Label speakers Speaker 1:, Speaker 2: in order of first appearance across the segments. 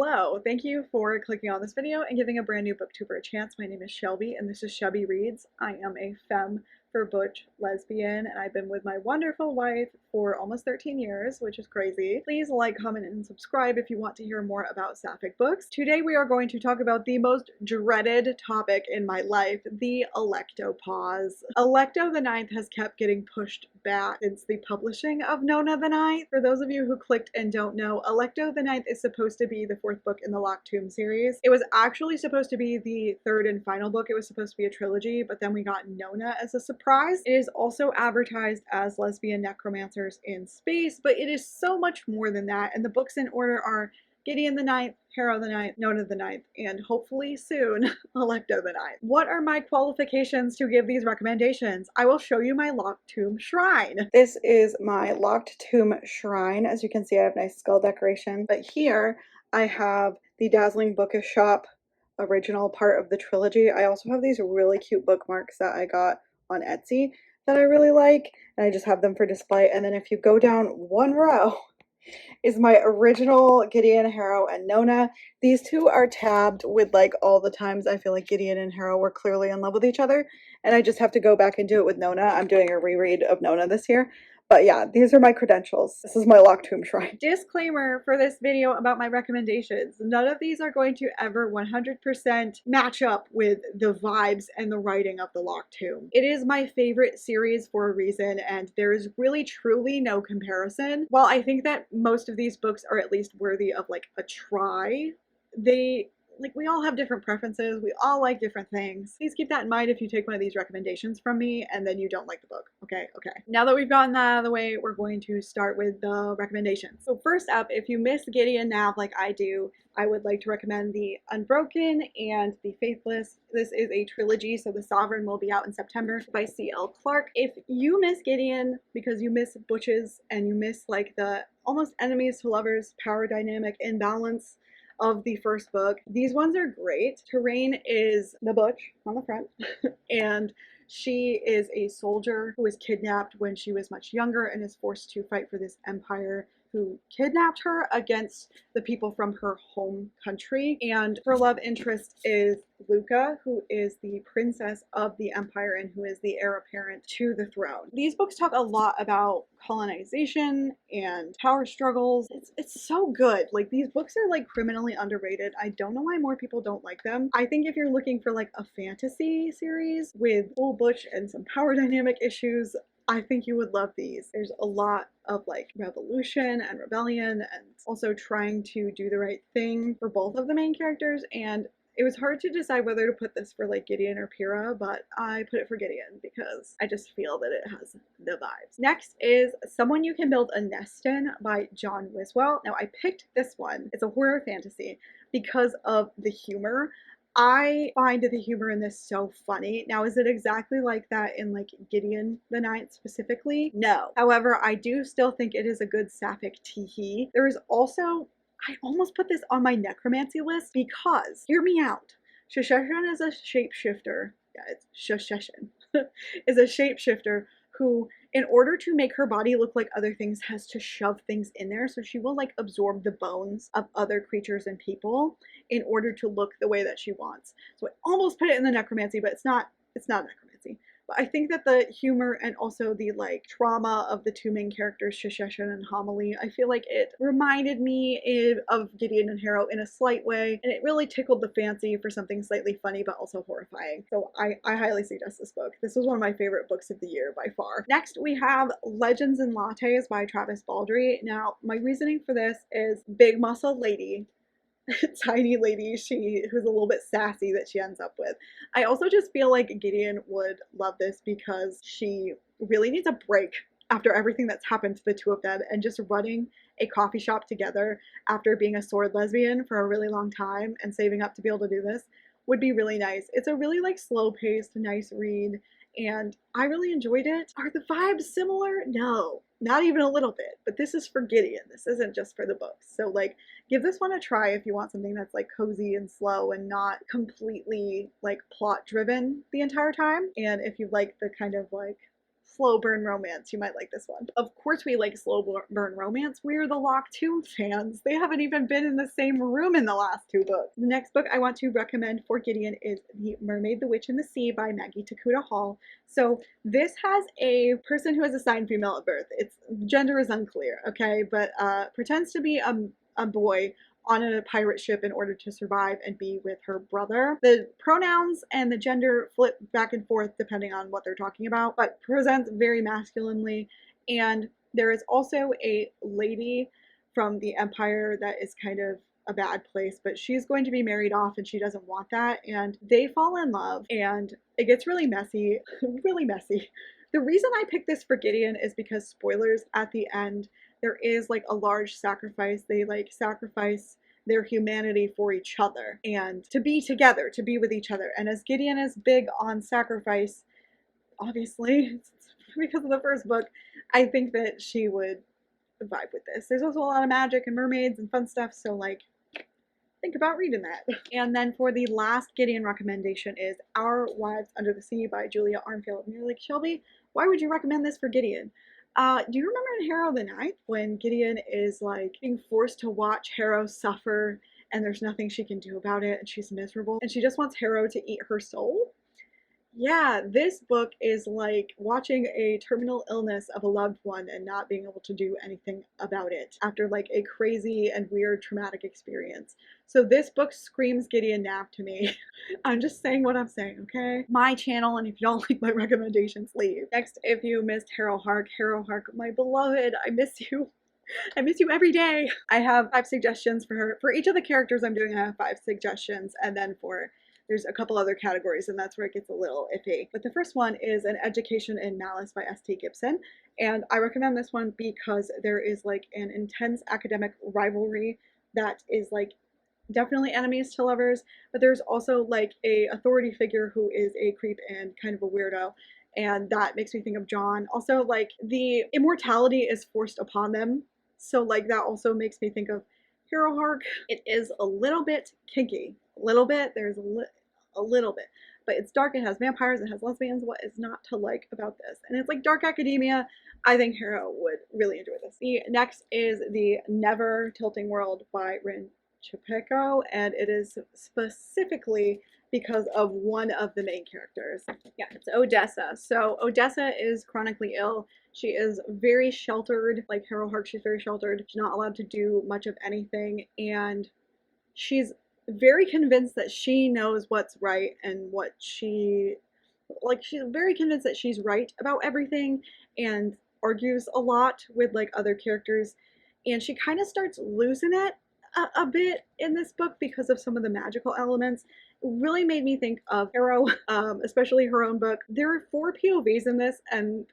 Speaker 1: Hello, thank you for clicking on this video and giving a brand new booktuber a chance. My name is Shelby and this is Shelby Reads. I am a femme for butch lesbian and I've been with my wonderful wife for almost 13 years, which is crazy. Please like, comment, and subscribe if you want to hear more about sapphic books. Today we are going to talk about the most dreaded topic in my life, the Alecto pause. Alecto the Ninth has kept getting pushed back since the publishing of Nona the Ninth. For those of you who clicked and don't know, Alecto the Ninth is supposed to be the fourth book in the Locked Tomb series. It was actually supposed to be the third and final book. It was supposed to be a trilogy, but then we got Nona as a surprise. It is also advertised as Lesbian Necromancers in Space, but it is so much more than that, and the books in order are Gideon the Ninth, Harrow the Ninth, Nona the Ninth, and hopefully soon, Alecto the Ninth. What are my qualifications to give these recommendations? I will show you my Locked Tomb shrine. This is my Locked Tomb shrine. As you can see, I have nice skull decoration, but here I have the Dazzling Bookish Shop original part of the trilogy. I also have these really cute bookmarks that I got on Etsy that I really like, and I just have them for display. And then if you go down one row, is my original Gideon, Harrow, and Nona. These two are tabbed with like all the times I feel like Gideon and Harrow were clearly in love with each other, and I just have to go back and do it with Nona. I'm doing a reread of Nona this year. But yeah, these are my credentials. This is my Locked Tomb shrine. Disclaimer for this video about my recommendations. None of these are going to ever 100% match up with the vibes and the writing of the Locked Tomb. It is my favorite series for a reason, and there is really truly no comparison. While I think that most of these books are at least worthy of like a try, we all have different preferences. We all like different things. Please keep that in mind if you take one of these recommendations from me and then you don't like the book. Okay. Now that we've gotten that out of the way, we're going to start with the recommendations. So first up, if you miss Gideon Nav like I do, I would like to recommend the Unbroken and the Faithless. This is a trilogy, so the Sovereign will be out in September by C.L. Clarke. If you miss Gideon because you miss butches and you miss like the almost enemies to lovers power dynamic imbalance of the first book, these ones are great. Terrain is the butch on the front and she is a soldier who was kidnapped when she was much younger and is forced to fight for this empire who kidnapped her against the people from her home country. And her love interest is Luca, who is the princess of the empire and who is the heir apparent to the throne. These books talk a lot about colonization and power struggles. It's so good. Like, these books are like criminally underrated. I don't know why more people don't like them. I think if you're looking for like a fantasy series with full butch and some power dynamic issues, I think you would love these. There's a lot of like revolution and rebellion and also trying to do the right thing for both of the main characters, and it was hard to decide whether to put this for like Gideon or Pyrrha, but I put it for Gideon because I just feel that it has the vibes. Next is Someone You Can Build a Nest In by John Wiswell. Now I picked this one. It's a horror fantasy because of the humor. I find the humor in this so funny. Now, is it exactly like that in like Gideon the Ninth specifically? No. However, I do still think it is a good sapphic tee-hee. There is also, I almost put this on my necromancy list because, hear me out, Shesheshan is a shapeshifter. Yeah, it's Shesheshan. is a shapeshifter who, in order to make her body look like other things, has to shove things in there. So she will like absorb the bones of other creatures and people in order to look the way that she wants. So I almost put it in the necromancy, but it's not necromancy. But I think that the humor and also the like trauma of the two main characters, Shesheshan and Homily, I feel like it reminded me of Gideon and Harrow in a slight way, and it really tickled the fancy for something slightly funny but also horrifying. So I highly suggest this book. This was one of my favorite books of the year by far. Next we have Legends and Lattes by Travis Baldree. Now my reasoning for this is big muscle lady, tiny lady who's a little bit sassy that she ends up with. I also just feel like Gideon would love this because she really needs a break after everything that's happened to the two of them, and just running a coffee shop together after being a sword lesbian for a really long time and saving up to be able to do this would be really nice. It's a really like slow-paced, nice read, and I really enjoyed it. Are the vibes similar? No, not even a little bit, but this is for Gideon. This isn't just for the books. So like, give this one a try if you want something that's like cozy and slow and not completely like plot driven the entire time. And if you like the kind of like slow burn romance. You might like this one. Of course we like slow burn romance. We're the Locked Tomb fans. They haven't even been in the same room in the last 2 books. The next book I want to recommend for Gideon is The Mermaid, the Witch, and the Sea by Maggie Tokuda-Hall. So this has a person who is assigned female at birth. Its gender is unclear, okay, but pretends to be a boy on a pirate ship in order to survive and be with her brother. The pronouns and the gender flip back and forth depending on what they're talking about, but presents very masculinely. And there is also a lady from the Empire that is kind of a bad place, but she's going to be married off and she doesn't want that, and they fall in love and it gets really messy, really messy. The reason I picked this for Gideon is because, spoilers, at the end there is like a large sacrifice. They like sacrifice their humanity for each other and to be together, to be with each other. And as Gideon is big on sacrifice, obviously, because of the first book, I think that she would vibe with this. There's also a lot of magic and mermaids and fun stuff, so like, think about reading that. And then for the last Gideon recommendation is Our Wives Under the Sea by Julia Armfield. And you're like, Shelby, why would you recommend this for Gideon? Do you remember in Harrow the Ninth when Gideon is like being forced to watch Harrow suffer and there's nothing she can do about it and she's miserable and she just wants Harrow to eat her soul? Yeah, this book is like watching a terminal illness of a loved one and not being able to do anything about it after like a crazy and weird traumatic experience. So this book screams Gideon Nap to me. I'm just saying what I'm saying, okay? My channel, and if you don't like my recommendations, leave. Next, if you missed Harrow Hark, my beloved, I miss you. I miss you every day. I have 5 suggestions for her. For each of the characters I'm doing, I have 5 suggestions, and then there's a couple other categories, and that's where it gets a little iffy. But the first one is An Education in Malice by S.T. Gibson. And I recommend this one because there is like an intense academic rivalry that is like definitely enemies to lovers, but there's also like a authority figure who is a creep and kind of a weirdo. And that makes me think of John. Also, like, the immortality is forced upon them. So like that also makes me think of Harrow Hark. It is a little bit kinky. A little bit. There's a little bit, but it's dark. It has vampires, it has lesbians. What is not to like about this? And it's like dark academia. I think Harrow would really enjoy this. The next is The Never Tilting World by Chupeco, and it is specifically because of one of the main characters. Yeah, it's Odessa. So Odessa is chronically ill. She is very sheltered, like Harrow Hark, she's very sheltered. She's not allowed to do much of anything, and she's very convinced that she knows what's right and what she's very convinced that she's right about everything and argues a lot with like other characters, and she kind of starts losing it a bit in this book because of some of the magical elements. It really made me think of Harrow, especially her own book. There are 4 POVs in this, and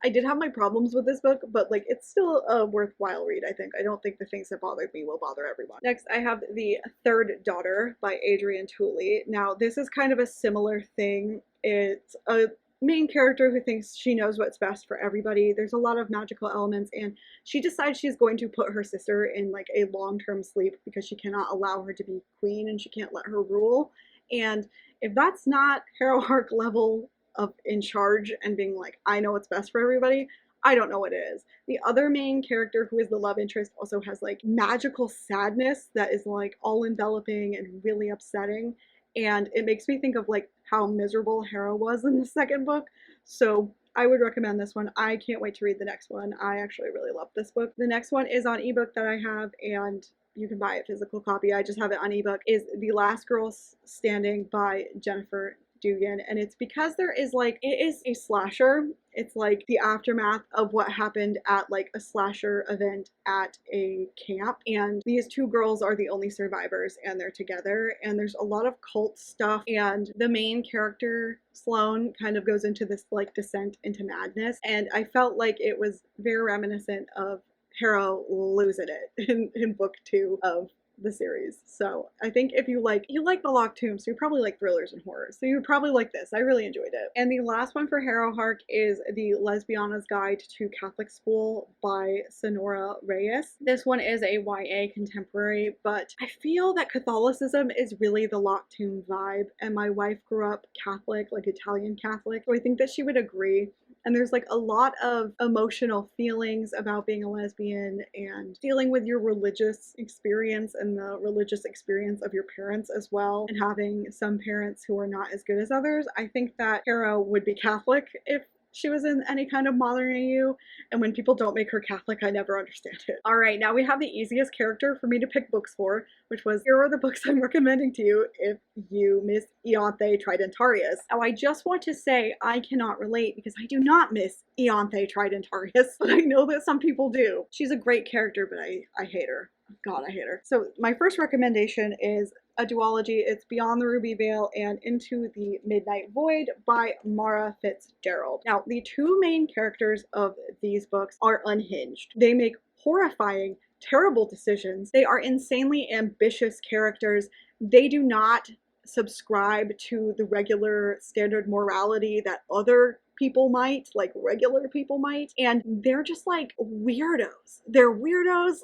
Speaker 1: I did have my problems with this book, but like it's still a worthwhile read, I think. I don't think the things that bothered me will bother everyone. Next, I have The Third Daughter by Adrienne Tooley. Now, this is kind of a similar thing. It's a main character who thinks she knows what's best for everybody. There's a lot of magical elements, and she decides she's going to put her sister in like a long-term sleep because she cannot allow her to be queen and she can't let her rule. And if that's not Harrow Hark level of in charge and being like, I know what's best for everybody, I don't know what it is. The other main character, who is the love interest, also has like magical sadness that is like all enveloping and really upsetting. And it makes me think of like how miserable Harrow was in the second book. So I would recommend this one. I can't wait to read the next one. I actually really love this book. The next one is on ebook that I have, and you can buy a physical copy. I just have it on ebook. Is The Last Girl Standing by Jennifer Dugan, and it's because there is like, it is a slasher. It's like the aftermath of what happened at like a slasher event at a camp, and these 2 girls are the only survivors and they're together, and there's a lot of cult stuff, and the main character Sloane kind of goes into this like descent into madness, and I felt like it was very reminiscent of Harrow losing it in book 2 of the series. So I think if you like the Locked Tomb, so you probably like thrillers and horror, so you would probably like this. I really enjoyed it. And the last one for Harrow Hark is The Lesbiana's Guide to Catholic School by Sonora Reyes. This one is a YA contemporary, but I feel that Catholicism is really the Locked Tomb vibe, and my wife grew up Catholic, like Italian Catholic, so I think that she would agree. And there's like a lot of emotional feelings about being a lesbian and dealing with your religious experience and the religious experience of your parents as well, and having some parents who are not as good as others. I think that Hera would be Catholic if she was in any kind of modern AU, and when people don't make her Catholic, I never understand it. All right, now we have the easiest character for me to pick books for, which was, here are the books I'm recommending to you if you miss Ianthe Tridentarius. Now, I just want to say I cannot relate because I do not miss Ianthe Tridentarius, but I know that some people do. She's a great character, but I hate her. God, I hate her. So my first recommendation is a duology. It's Beyond the Ruby Veil and Into the Midnight Void by Mara Fitzgerald. Now, the two main characters of these books are unhinged. They make horrifying, terrible decisions. They are insanely ambitious characters. They do not subscribe to the regular standard morality that other people might, like regular people might, and they're just like weirdos. They're weirdos,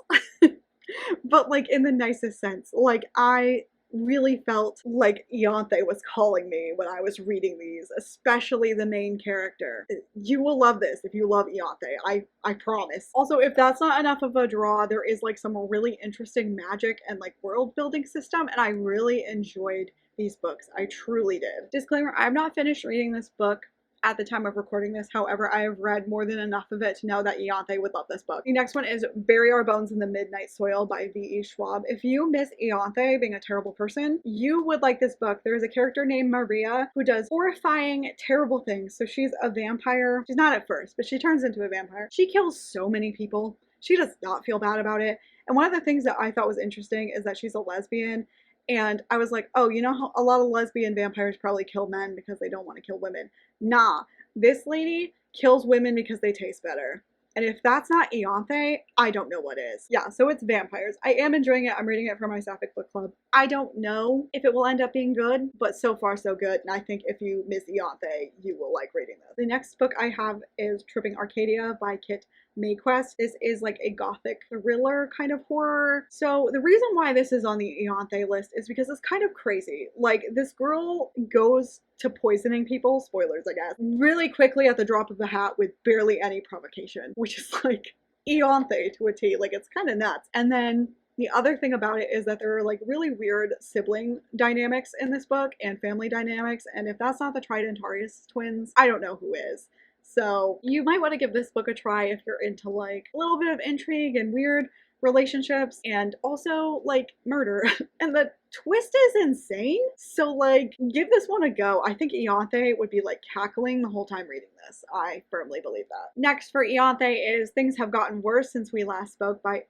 Speaker 1: but like in the nicest sense. Like, I really felt like Ianthe was calling me when I was reading these, especially the main character. You will love this if you love Ianthe, I promise. Also, if that's not enough of a draw, there is like some really interesting magic and like world building system, and I really enjoyed these books. I truly did. Disclaimer, I have not finished reading this book at the time of recording this. However, I have read more than enough of it to know that Ianthe would love this book. The next one is Bury Our Bones in the Midnight Soil by V.E. Schwab. If you miss Ianthe being a terrible person, you would like this book. There is a character named Maria who does horrifying, terrible things. So she's a vampire. She's not at first, but she turns into a vampire. She kills so many people. She does not feel bad about it. And one of the things that I thought was interesting is that she's a lesbian. And I was like, oh, you know how a lot of lesbian vampires probably kill men because they don't want to kill women. Nah, this lady kills women because they taste better. And if that's not Ianthe, I don't know what is. Yeah, so it's vampires. I am enjoying it. I'm reading it for my Sapphic Book Club. I don't know if it will end up being good, but so far so good. And I think if you miss Ianthe, you will like reading this. The next book I have is Tripping Arcadia by Kit Mayquist. This is like a gothic thriller kind of horror. So the reason why this is on the Ianthe list is because it's kind of crazy. Like, this girl goes to poisoning people, spoilers I guess, really quickly at the drop of a hat with barely any provocation, which is like Ianthe to a T. Like, it's kind of nuts. And then the other thing about it is that there are like really weird sibling dynamics in this book and family dynamics, and if that's not the Tridentarius twins, I don't know who is. So you might want to give this book a try if you're into like a little bit of intrigue and weird relationships and also like murder. And the twist is insane. So like, give this one a go. I think Ianthe would be like cackling the whole time reading this. I firmly believe that. Next for Ianthe is Things Have Gotten Worse Since We Last Spoke by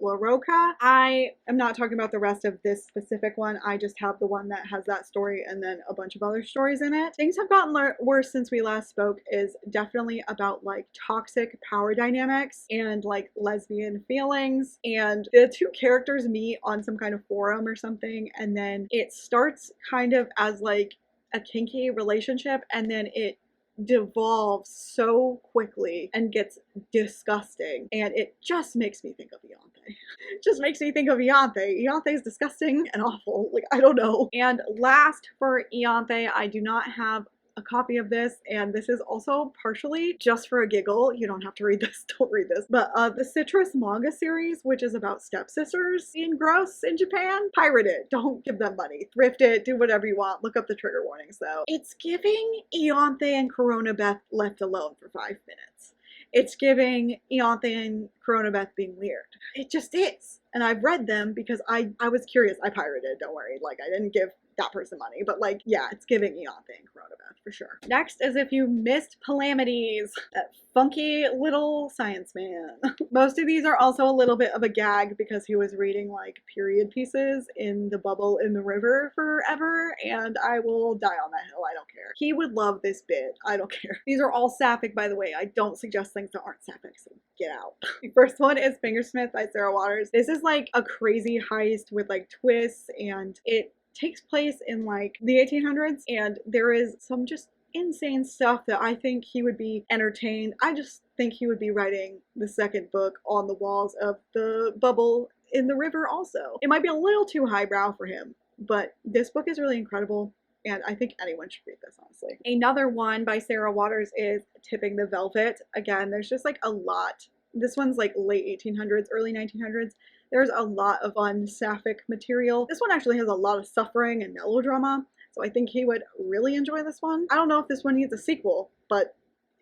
Speaker 1: LaRocca. I am not talking about the rest of this specific one. I just have the one that has that story and then a bunch of other stories in it. Things Have Gotten Worse Since We Last Spoke is definitely about like toxic power dynamics and like lesbian feelings, and the two characters meet on some kind of forum or something, and then it starts kind of as like a kinky relationship, and then it devolves so quickly and gets disgusting, and it just makes me think of Ianthe. It just makes me think of Ianthe. Ianthe is disgusting and awful. Like, I don't know. And last for Ianthe, I do not have a copy of this, and this is also partially just for a giggle. You don't have to read this, don't read this. But the Citrus manga series, which is about stepsisters being gross in Japan, pirate it. Don't give them money. Thrift it, do whatever you want. Look up the trigger warnings though. It's giving Ianthe and Corona Beth left alone for 5 minutes. It's giving Ianthe and Corona Beth being weird. It just is. And I've read them because I was curious. I pirated, don't worry. Like, I didn't give that person money, but like, yeah, it's giving Ianthe and Corona Beth for sure. Next is If You Missed Palamides, that funky little science man. Most of these are also a little bit of a gag because he was reading like period pieces in the bubble in the river forever, and I will die on that hill. I don't care. He would love this bit. I don't care. These are all sapphic, by the way. I don't suggest things that aren't sapphic, so get out. The first one is Fingersmith by Sarah Waters. This is like a crazy heist with like twists, and it takes place in like the 1800s, and there is some just insane stuff that I think he would be entertained. I just think he would be writing the second book on the walls of the bubble in the river also. It might be a little too highbrow for him, but this book is really incredible. and I think anyone should read this, honestly. Another one by Sarah Waters is Tipping the Velvet. Again, there's just like a lot. This one's like late 1800s, early 1900s. There's a lot of fun sapphic material. This one actually has a lot of suffering and melodrama, so I think he would really enjoy this one. I don't know if this one needs a sequel, but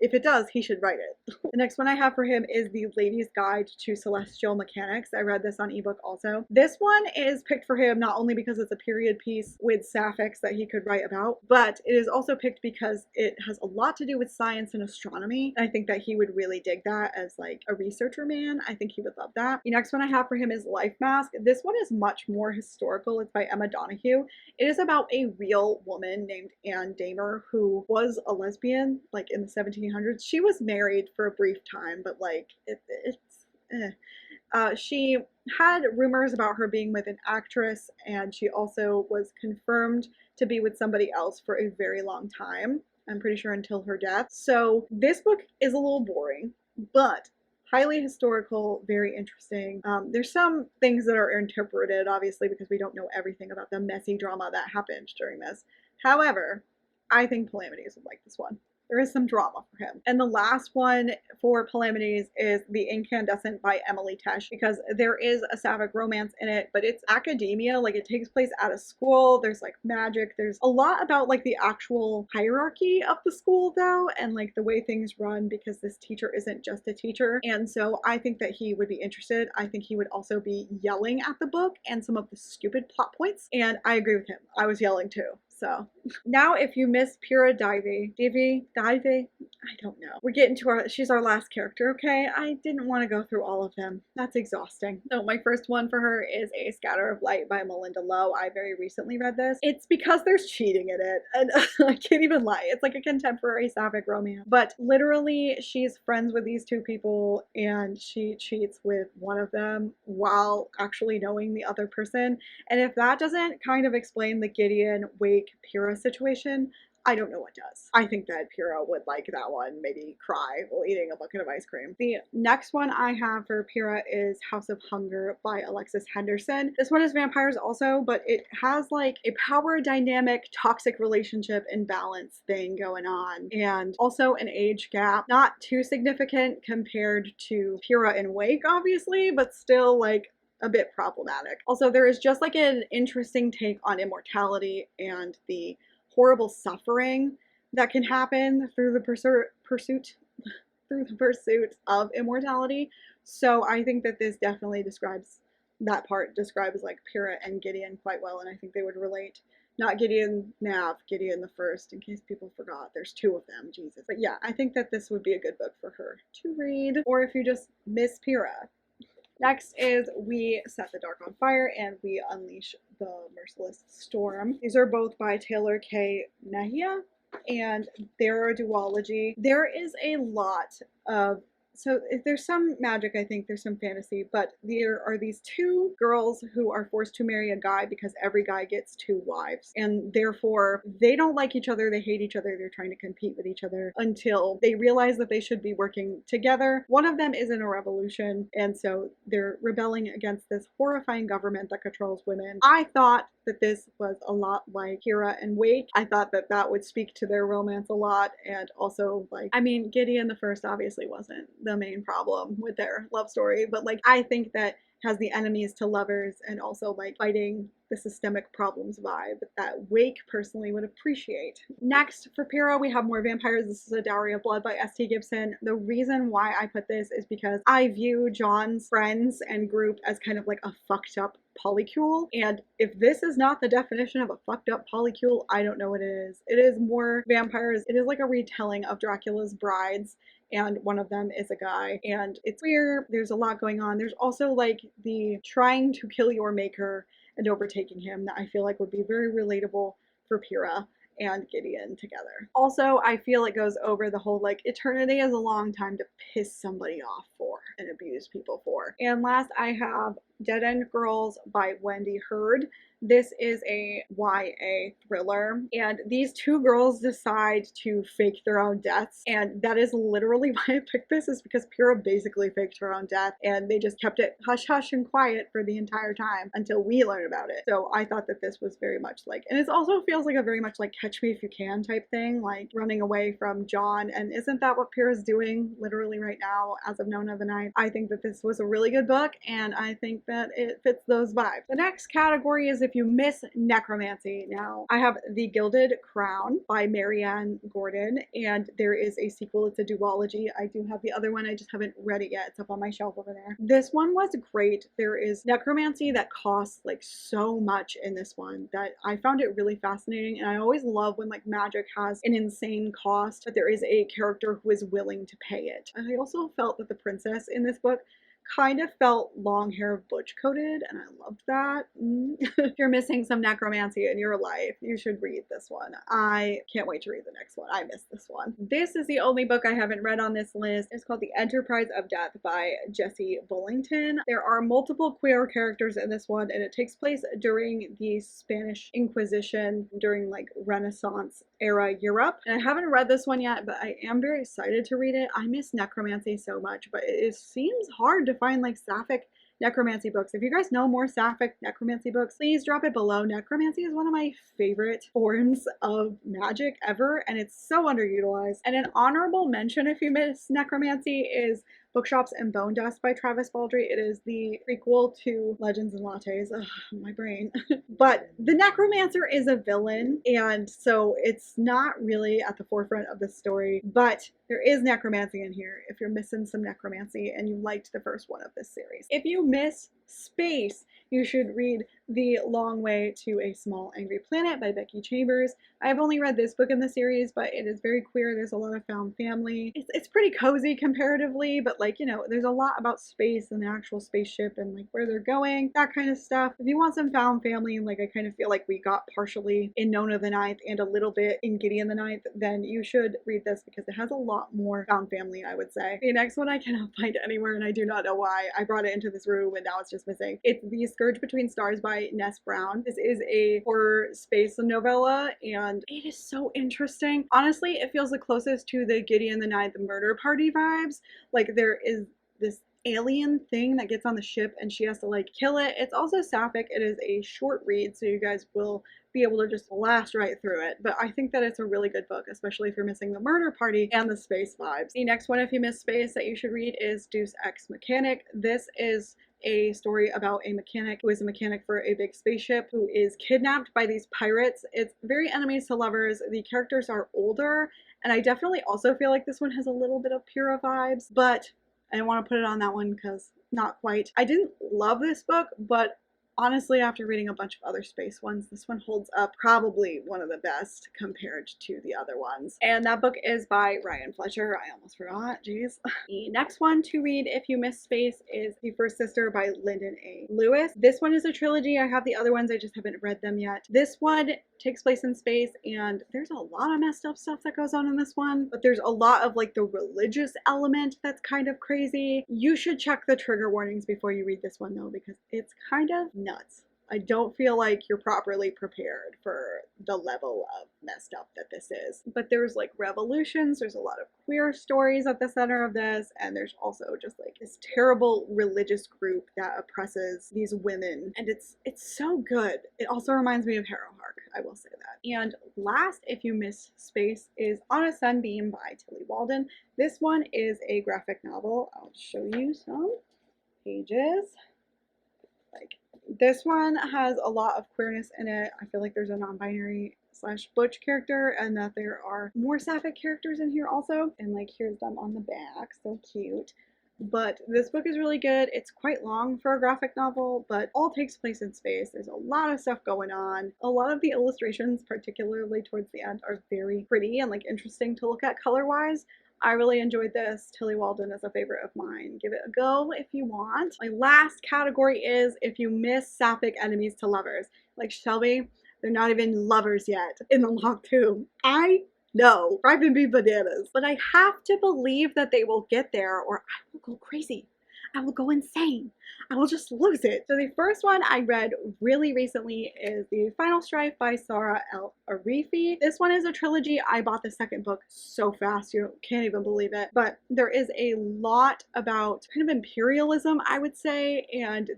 Speaker 1: if it does, he should write it. The next one I have for him is The Lady's Guide to Celestial Mechanics. I read this on ebook also. This one is picked for him not only because it's a period piece with sapphics that he could write about, but it is also picked because it has a lot to do with science and astronomy. I think that he would really dig that as like a researcher man. I think he would love that. The next one I have for him is Life Mask. This one is much more historical. It's by Emma Donoghue. It is about a real woman named Anne Damer who was a lesbian like in the 1700s. She was married for a brief time, but like she had rumors about her being with an actress, and she also was confirmed to be with somebody else for a very long time. I'm pretty sure until her death. So this book is a little boring, but highly historical, very interesting. There's some things that are interpreted, obviously, because we don't know everything about the messy drama that happened during this. However, I think Palamides would like this one. There is some drama for him. And the last one for Palamides is The Incandescent by Emily Tesh, because there is a sapphic romance in it, but it's academia, like it takes place at a school. There's like magic. There's a lot about like the actual hierarchy of the school though, and like the way things run, because this teacher isn't just a teacher. And so I think that he would be interested. I think he would also be yelling at the book and some of the stupid plot points. And I agree with him. I was yelling too. So now if you miss Pura Divey, I don't know. We're getting to she's our last character, okay? I didn't want to go through all of them. That's exhausting. So my first one for her is A Scatter of Light by Melinda Lowe. I very recently read this. It's because there's cheating in it, and I can't even lie. It's like a contemporary sapphic romance. But literally, she's friends with these two people, and she cheats with one of them while actually knowing the other person. And if that doesn't kind of explain the Gideon, Wake, Pura situation, I don't know what does. I think that Pura would like that one, maybe cry while eating a bucket of ice cream. The next one I have for Pura is House of Hunger by Alexis Henderson. This one is vampires also, but it has like a power dynamic, toxic relationship imbalance thing going on, and also an age gap. Not too significant compared to Pura and Wake, obviously, but still like a bit problematic. Also, there is just like an interesting take on immortality and the horrible suffering that can happen through the pursuit of immortality. So I think that this definitely describes like Pura and Gideon quite well, and I think they would relate. Not Gideon Nav, Gideon the First, in case people forgot. There's two of them, Jesus. But yeah, I think that this would be a good book for her to read, or if you just miss Pura. Next is We Set the Dark on Fire and We Unleash the Merciless Storm. These are both by Taylor K. Mejia, and they're a duology. There is a lot of So there's some magic, I think, there's some fantasy, but there are these two girls who are forced to marry a guy because every guy gets two wives. And therefore, they don't like each other, they hate each other, they're trying to compete with each other until they realize that they should be working together. One of them is in a revolution, and so they're rebelling against this horrifying government that controls women. I thought that this was a lot like Kira and Waite. I thought that that would speak to their romance a lot, and also, like, I mean, Gideon the First obviously wasn't the main problem with their love story, but like, I think that has the enemies to lovers and also like fighting the systemic problems vibe that Wake personally would appreciate. Next, for Pyrrha, we have more vampires. This is A Dowry of Blood by S.T. Gibson. The reason why I put this is because I view John's friends and group as kind of like a fucked up polycule, and if this is not the definition of a fucked up polycule, I don't know what it is. It is more vampires. It is like a retelling of Dracula's brides, and one of them is a guy, and it's weird. There's a lot going on. There's also like the trying to kill your maker and overtaking him that I feel like would be very relatable for Pyrrha and Gideon together. Also, I feel it goes over the whole like eternity is a long time to piss somebody off for and abuse people for. And last, I have Dead End Girls by Wendy Hurd. This is a YA thriller, and these two girls decide to fake their own deaths, and that is literally why I picked this, is because Pyrrha basically faked her own death, and they just kept it hush hush and quiet for the entire time until we learn about it. So I thought that this was very much like, and it also feels like a very much like Catch Me If You Can type thing, like running away from John, and isn't that what Pyrrha's doing literally right now as of Nona the Ninth? I think that this was a really good book, and I think that it fits those vibes. The next category is if you miss necromancy. Now, I have The Gilded Crown by Marianne Gordon, and there is a sequel. It's a duology. I do have the other one. I just haven't read it yet. It's up on my shelf over there. This one was great. There is necromancy that costs like so much in this one that I found it really fascinating, and I always love when like magic has an insane cost, but there is a character who is willing to pay it. And I also felt that the princess in this book kind of felt long hair butch coated, and I loved that. If you're missing some necromancy in your life, you should read this one. I can't wait to read the next one. I missed this one. This is the only book I haven't read on this list. It's called The Enterprise of Death by Jessie Bullington. There are multiple queer characters in this one, and it takes place during the Spanish Inquisition, during like Renaissance era Europe. And I haven't read this one yet, but I am very excited to read it. I miss necromancy so much, but it seems hard to find like sapphic necromancy books. If you guys know more sapphic necromancy books, please drop it below. Necromancy is one of my favorite forms of magic ever, and it's so underutilized. And an honorable mention, if you miss necromancy, is Bookshops and Bone Dust by Travis Baldree. It is the prequel to Legends and Lattes. Ugh, my brain. But the necromancer is a villain, and so it's not really at the forefront of the story, but there is necromancy in here if you're missing some necromancy and you liked the first one of this series. If you miss space, you should read The Long Way to a Small Angry Planet by Becky Chambers. I've only read this book in the series, but it is very queer. There's a lot of found family. It's pretty cozy comparatively, but like, you know, there's a lot about space and the actual spaceship and like where they're going, that kind of stuff. If you want some found family, like I kind of feel like we got partially in Nona the Ninth and a little bit in Gideon the Ninth, then you should read this because it has a lot more found family, I would say. The next one I cannot find anywhere, and I do not know why. I brought it into this room and now it's just missing. It's The Scourge Between Stars by Ness Brown. This is a horror space novella, and it is so interesting. Honestly, it feels the closest to the Gideon the Ninth murder party vibes. Like there is this alien thing that gets on the ship and she has to like kill it. It's also sapphic. It is a short read, so you guys will be able to just blast right through it. But I think that it's a really good book, especially if you're missing the murder party and the space vibes. The next one, if you miss space, that you should read is Deus Ex Mechanic. This is a story about a mechanic who is a mechanic for a big spaceship who is kidnapped by these pirates. It's very enemies to lovers. The characters are older, and I definitely also feel like this one has a little bit of Pyrrha vibes, but I didn't want to put it on that one because not quite. I didn't love this book, but honestly, after reading a bunch of other space ones, this one holds up, probably one of the best compared to the other ones. And that book is by Ryan Fletcher. I almost forgot, jeez. The next one to read if you miss space is The First Sister by Lyndon A. Lewis. This one is a trilogy. I have the other ones, I just haven't read them yet. This one takes place in space, and there's a lot of messed up stuff that goes on in this one, but there's a lot of like the religious element that's kind of crazy. You should check the trigger warnings before you read this one though, because it's kind of nuts. I don't feel like you're properly prepared for the level of messed up that this is. But there's like revolutions, there's a lot of queer stories at the center of this, and there's also just like this terrible religious group that oppresses these women, and it's so good. It also reminds me of Harrowhark, I will say that. And last, if you miss space, is On a Sunbeam by Tilly Walden. This one is a graphic novel. I'll show you some pages. Like, this one has a lot of queerness in it. I feel like there's a non-binary / butch character, and that there are more sapphic characters in here also. And like, here's them on the back, so cute. But this book is really good. It's quite long for a graphic novel, but all takes place in space. There's a lot of stuff going on. A lot of the illustrations, particularly towards the end, are very pretty and like interesting to look at color-wise. I really enjoyed this. Tilly Walden is a favorite of mine. Give it a go if you want. My last category is if you miss sapphic enemies to lovers. Like Shelby, they're not even lovers yet in the locked tomb. I know, driving me bananas. But I have to believe that they will get there or I will go crazy. I will go insane. I will just lose it. So the first one I read really recently is The Final Strife by Sara El Arifi. This one is a trilogy. I bought the second book so fast, you can't even believe it. But there is a lot about kind of imperialism, I would say, and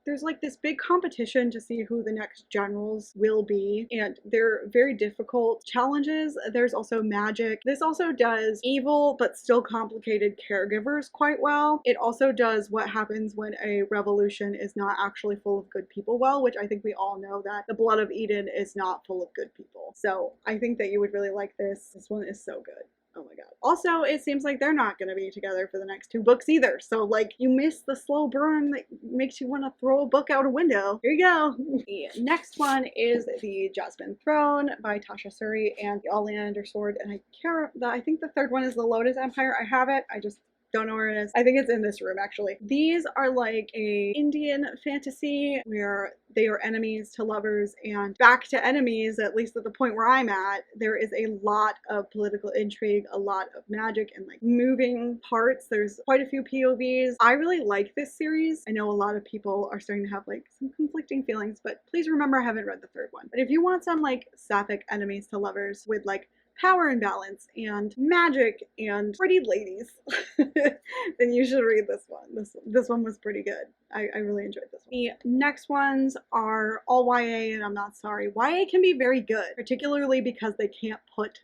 Speaker 1: there's like this big competition to see who the next generals will be, and they're very difficult challenges. There's also magic. This also does evil but still complicated caregivers quite well. It also does what happens when a revolution is not actually full of good people well, which I think we all know that the Blood of Eden is not full of good people. So I think that you would really like this. This one is so good. Oh my god. Also, it seems like they're not going to be together for the next 2 books either. So, like, you miss the slow burn that makes you want to throw a book out a window. Here you go. The next one is The Jasmine Throne by Tasha Suri and the Oleander Sword. And I think the third one is The Lotus Empire. I have it. I just don't know where it is. I think it's in this room, actually. These are like a Indian fantasy where they are enemies to lovers and back to enemies, at least at the point where I'm at. There is a lot of political intrigue, a lot of magic and like moving parts. There's quite a few POVs. I really like this series. I know a lot of people are starting to have like some conflicting feelings, but please remember I haven't read the third one. But if you want some like sapphic enemies to lovers with like power and balance and magic and pretty ladies, then you should read this one. This one was pretty good. I really enjoyed this one. The next ones are all YA, and I'm not sorry. YA can be very good, particularly because they can't put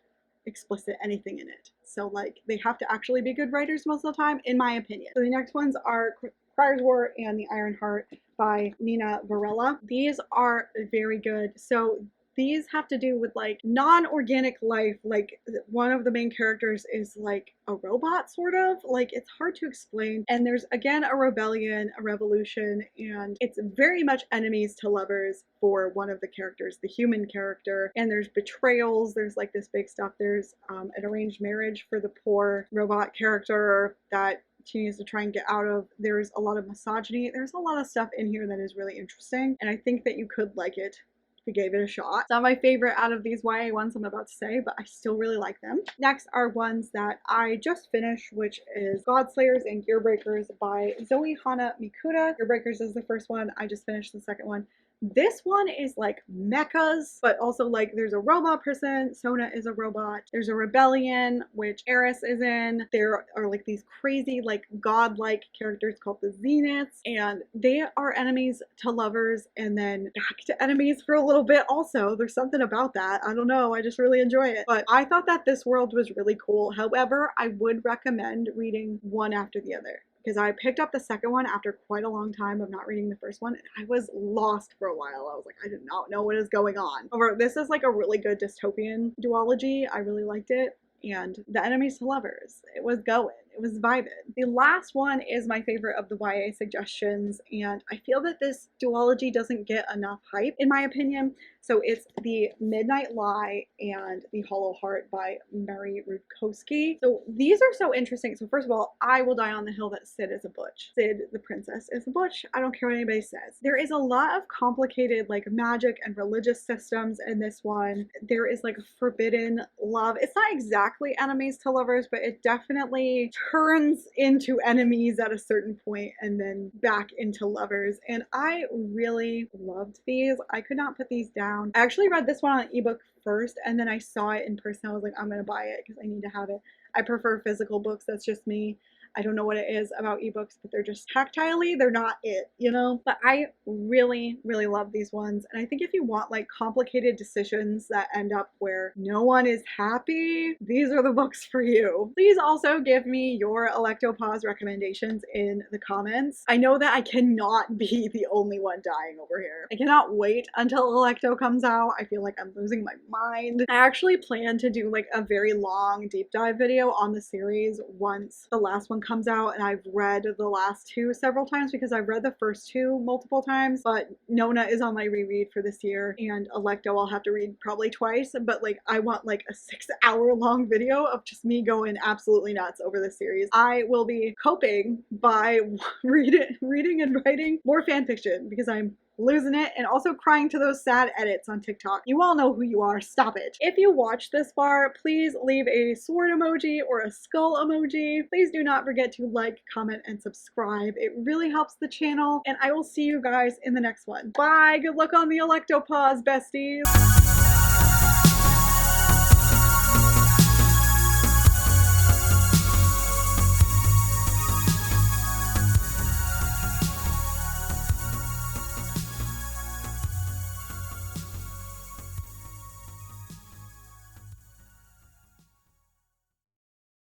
Speaker 1: explicit anything in it. So like they have to actually be good writers most of the time, in my opinion. So the next ones are Criers War and The Iron Heart by Nina Varela. These are very good. So these have to do with like non-organic life. Like one of the main characters is like a robot, sort of. Like it's hard to explain. And there's again a rebellion, a revolution, and it's very much enemies to lovers for one of the characters, the human character. And there's betrayals. There's like this big stuff. There's an arranged marriage for the poor robot character that she needs to try and get out of. There's a lot of misogyny. There's a lot of stuff in here that is really interesting, and I think that you could like it if you gave it a shot. It's not my favorite out of these YA ones I'm about to say, but I still really like them. Next are ones that I just finished, which is Godslayers and Gearbreakers by Zoe Hana Mikuta. Gearbreakers is the first one. I just finished the second one. This one is like mechas, but also like there's a robot person. Sona is a robot. There's a rebellion, which Eris is in. There are like these crazy like godlike characters called the Zeniths, and they are enemies to lovers and then back to enemies for a little bit also. There's something about that. I don't know. I just really enjoy it. But I thought that this world was really cool. However, I would recommend reading one after the other, because I picked up the second one after quite a long time of not reading the first one, and I was lost for a while. I was like, I did not know what is going on. However, this is like a really good dystopian duology. I really liked it. And the enemies to lovers, it was going. It was vibing. The last one is my favorite of the YA suggestions, and I feel that this duology doesn't get enough hype, in my opinion. So it's The Midnight Lie and The Hollow Heart by Mary Rudkowski. So these are so interesting. So first of all, I will die on the hill that Sid is a butch. Sid, the princess, is a butch. I don't care what anybody says. There is a lot of complicated like magic and religious systems in this one. There is like forbidden love. It's not exactly enemies to lovers, but it definitely turns into enemies at a certain point and then back into lovers. And I really loved these. I could not put these down. I actually read this one on ebook first, and then I saw it in person. I was like, I'm gonna buy it because I need to have it. I prefer physical books. That's just me. I don't know what it is about ebooks, but they're just tactilely, they're not it, you know? But I really, really love these ones. And I think if you want like complicated decisions that end up where no one is happy, these are the books for you. Please also give me your Alecto Pause recommendations in the comments. I know that I cannot be the only one dying over here. I cannot wait until Alecto comes out. I feel like I'm losing my mind. I actually plan to do like a very long deep dive video on the series once the last one comes out, and I've read the last two several times because I've read the first two multiple times, but Nona is on my reread for this year, and Alecto I'll have to read probably twice, but like I want like a 6-hour long video of just me going absolutely nuts over this series. I will be coping by reading and writing more fan fiction because I'm losing it, and also crying to those sad edits on TikTok. You all know who you are, stop it. If you watched this far, please leave a sword emoji or a skull emoji. Please do not forget to like, comment, and subscribe. It really helps the channel, and I will see you guys in the next one. Bye! Good luck on the Alecto pause, besties!